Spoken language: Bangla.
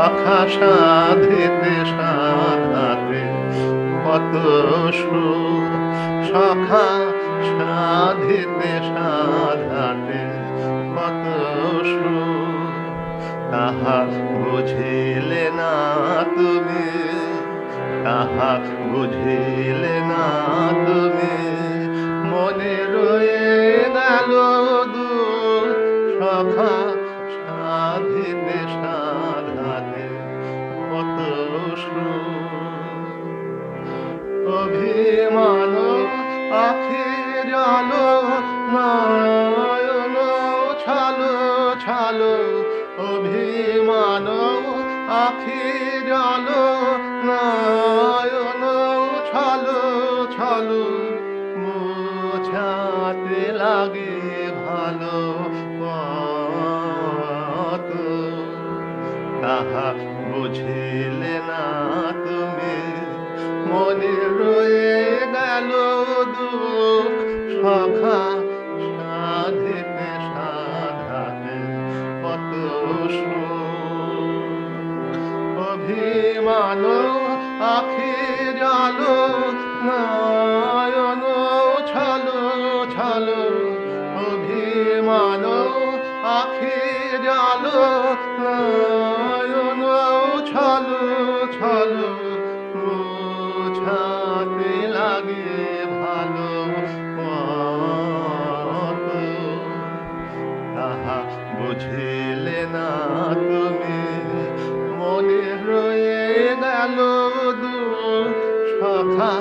সখা সাধিতে সাধাতে কত সুখ, সখা সাধিতে সাধাতে কত সুখ, তাহা বুঝিলে না তুমি, তাহা বুঝিলে না তুমি, মনে রয়ে গেল দূর সখা সাধিতে সাধাতে কত সুখ। অভিমান আখি জালো নয়ন ছালো ছালো, অভিমান আখি জালো নয়ন ছালো ছালো, মোছাতে লাগে ভালো কত, তাহা বুঝিলে না তুমি, মনে রয়ে গেল দুঃখ সখা সাধিতে সাধাতে কত সুখ। অভিমান আখি জালো নয়ন ছালো ছালো, অভিমান আখি জালো নয়ন ছালো ছালো, মোছাতে লাগে ভালো কত, তাহা বুঝিলে না তুমি, মনে রয়ে গেল দুঃখ সখা